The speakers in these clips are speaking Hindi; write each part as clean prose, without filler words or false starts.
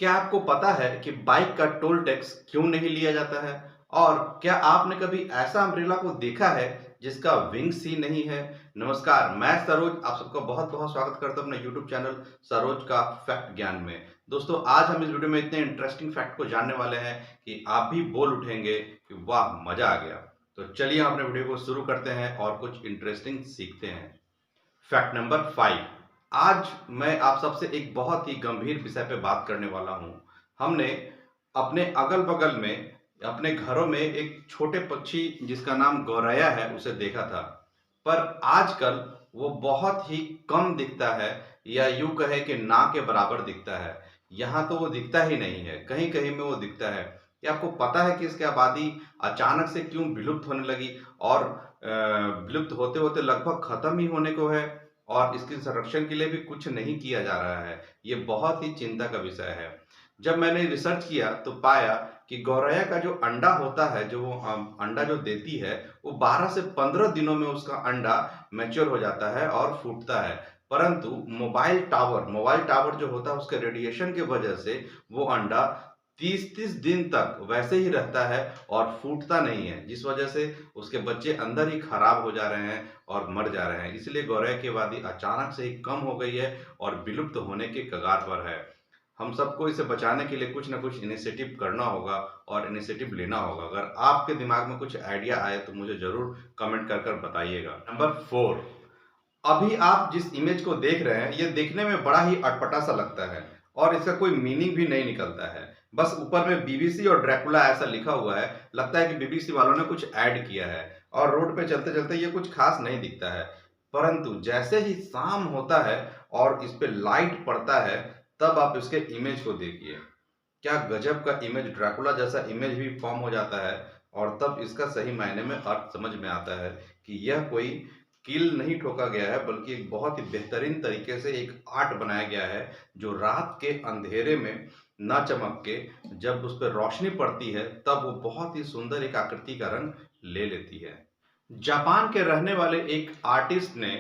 क्या आपको पता है कि बाइक का टोल टैक्स क्यों नहीं लिया जाता है? और क्या आपने कभी ऐसा अम्ब्रेला को देखा है जिसका विंग्स ही नहीं है? नमस्कार, मैं सरोज आप सबका बहुत-बहुत स्वागत करता हूँ अपने यूट्यूब चैनल सरोज का फैक्ट ज्ञान में। दोस्तों, आज हम इस वीडियो में इतने इंटरेस्टिंग फैक्ट को जानने वाले हैं कि आप भी बोल उठेंगे कि वाह! मजा आ गया। तो चलिए हम अपने वीडियो को शुरू करते हैं और कुछ इंटरेस्टिंग सीखते हैं। Fact number 5। आज मैं आप सबसे एक बहुत ही गंभीर विषय पे बात करने वाला हूँ। हमने अपने अगल-बगल में, अपने घरों में एक छोटे पक्षी जिसका नाम गौरैया है, उसे देखा था। पर आजकल वो बहुत ही कम दिखता है या यूँ कहें कि ना के बराबर दिखता है। यहाँ तो वो दिखता ही नहीं है, कहीं-कहीं में वो दिखता है। क्या आपको पता है कि इसकी आबादी अचानक से क्यों विलुप्त होने लगी और विलुप्त होते-होते लगभग खत्म ही होने को है और इसके संरक्षण के लिए भी कुछ नहीं किया जा रहा है। ये बहुत ही चिंता का विषय है। जब मैंने रिसर्च किया तो पाया कि गौरैया का जो अंडा होता है, जो वो अंडा जो देती है, वो 12 से 15 दिनों में उसका अंडा मैच्योर हो जाता है और फूटता है। परंतु मोबाइल टावर जो होता है उसके रेडिएशन की वजह से वो अंडा 30-30 दिन तक वैसे ही रहता है और फूटता नहीं है, जिस वजह से उसके बच्चे अंदर ही खराब हो जा रहे हैं और मर जा रहे हैं। इसलिए गौरैया की आबादी अचानक से ही कम हो गई है और विलुप्त होने के कगार पर है। हम सबको इसे बचाने के लिए कुछ न कुछ इनिशिएटिव करना होगा और इनिशिएटिव लेना होगा। अगर आपके दिमाग में कुछ आइडिया आए तो मुझे ज़रूर कमेंट कर बताइएगा। नंबर 4। अभी आप जिस इमेज को देख रहे हैं, ये देखने में बड़ा ही अटपटा सा लगता है और इसका कोई मीनिंग भी नहीं निकलता है। बस ऊपर में बीबीसी और ड्रैकुला ऐसा लिखा हुआ है, लगता है कि बीबीसी वालों ने कुछ ऐड किया है और रोड पे चलते-चलते ये कुछ खास नहीं दिखता है। परंतु जैसे ही शाम होता है और इस पे लाइट पड़ता है, तब आप इसके इमेज को देखिए। क्या गजब का इमेज, ड्रैकुला जैसा इमेज भी फॉर्म हो जाता है और तब इसका सही मायने में अर्थ समझ में आता है कि यह कोई कील नहीं ठोका गया है, बल्कि एक बहुत ही बेहतरीन तरीके से एक आर्ट बनाया गया है, जो रात के अंधेरे में ना चमक के जब उस पर रोशनी पड़ती है, तब वो बहुत ही सुंदर एक आकृति का रंग ले लेती है। जापान के रहने वाले एक आर्टिस्ट ने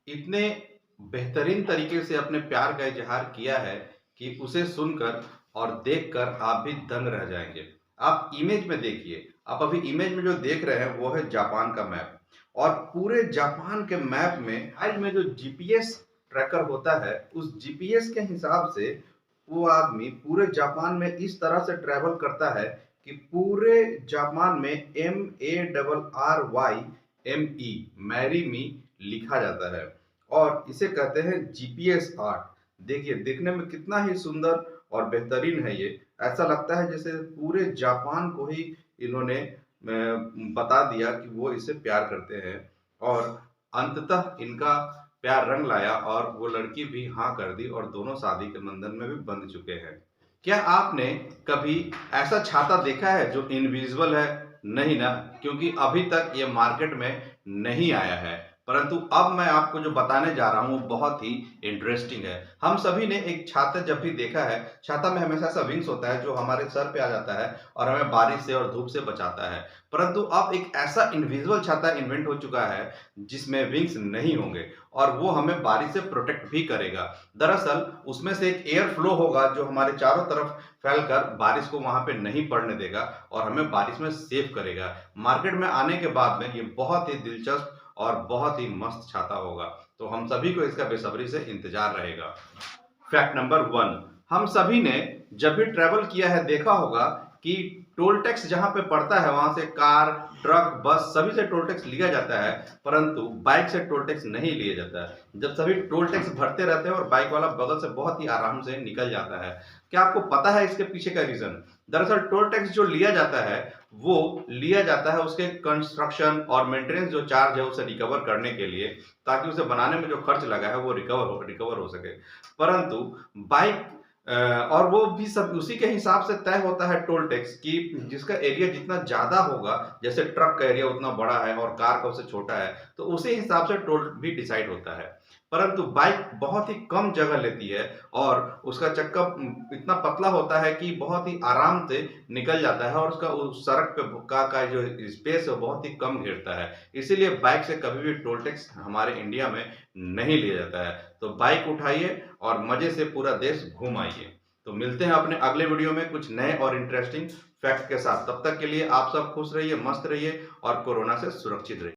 इतने बेहतरीन तरीके से अपने प्यार का इज़हार किया है कि उसे सुनकर और देखकर आप भी दंग रह जाएँगे। आप इमेज में देखिए, आप अभी इमेज में जो देख रहे हैं वो है जापान का मैप और पूरे जापान के मैप में मोबाइल में जो जीपीएस ट्रैकर होता है, उस जीपीएस के हिसाब से वो आदमी पूरे जापान में इस तरह से ट्रैवल करता है कि पूरे जापान में MARRYME मैरी मी लिखा जाता है और इसे कहते हैं जीपीएस आर्ट। देखिए, देखने में कितना ही सुंदर और बेहतरीन है ये। ऐसा लगता है जैसे पूरे जापान को ही इन्होंने बता दिया कि वो इससे प्यार करते हैं और अंततः इनका प्यार रंग लाया और वो लड़की भी हाँ कर दी और दोनों शादी के बंधन में भी बंध चुके हैं। क्या आपने कभी ऐसा छाता देखा है जो इनविजिबल है? नहीं ना, क्योंकि अभी तक ये मार्केट में नहीं आया है। परंतु अब मैं आपको जो बताने जा रहा हूँ वो बहुत ही इंटरेस्टिंग है। हम सभी ने एक छाता जब भी देखा है, छाता में हमेशा ऐसा विंग्स होता है जो हमारे सर पे आ जाता है और हमें बारिश से और धूप से बचाता है। परंतु अब एक ऐसा इनविजिबल छाता इन्वेंट हो चुका है जिसमें विंग्स नहीं होंगे और वो हमें बारिश से प्रोटेक्ट भी करेगा। दरअसल उसमें से एक एयर फ्लो होगा जो हमारे चारों तरफ फैलकर बारिश को वहाँ पे नहीं पड़ने देगा और हमें बारिश में सेव करेगा। मार्केट में आने के बाद में ये बहुत ही दिलचस्प और बहुत ही मस्त छाता होगा। तो हम सभी को इसका बेसब्री से इंतजार रहेगा। Fact number 1। हम सभी ने जब भी ट्रैवल किया है देखा होगा कि टोल टैक्स जहाँ पे पड़ता है वहाँ से कार, ट्रक, बस सभी से टोल टैक्स लिया जाता है, परंतु बाइक से टोल टैक्स नहीं लिया जाता है। जब सभी टोल टैक्स भरते रहते हैं और बाइक वाला बगल से बहुत ही आराम से निकल जाता है। क्या आपको पता है इसके पीछे का रीज़न? दरअसल टोल टैक्स जो लिया जाता है, वो लिया जाता है उसके कंस्ट्रक्शन और मेंटेनेंस जो चार्ज है उसे रिकवर करने के लिए, ताकि उसे बनाने में जो खर्च लगा है वो रिकवर हो सके। परंतु बाइक और वो भी सब उसी के हिसाब से तय होता है टोल टैक्स कि जिसका एरिया जितना ज़्यादा होगा, जैसे ट्रक का एरिया उतना बड़ा है और कार का उससे छोटा है, तो उसी हिसाब से टोल भी डिसाइड होता है। परंतु बाइक बहुत ही कम जगह लेती है और उसका चक्का इतना पतला होता है कि बहुत ही आराम से निकल जाता है और उसका उस सड़क पे का जो स्पेस है वो बहुत ही कम घेरता है। इसीलिए बाइक से कभी भी टोल टैक्स हमारे इंडिया में नहीं लिया जाता है। तो बाइक उठाइए और मज़े से पूरा देश घूम आइए। तो मिलते हैं अपने अगले वीडियो में कुछ नए और इंटरेस्टिंग फैक्ट के साथ। तब तक के लिए आप सब खुश रहिए, मस्त रहिए और कोरोना से सुरक्षित रहिए।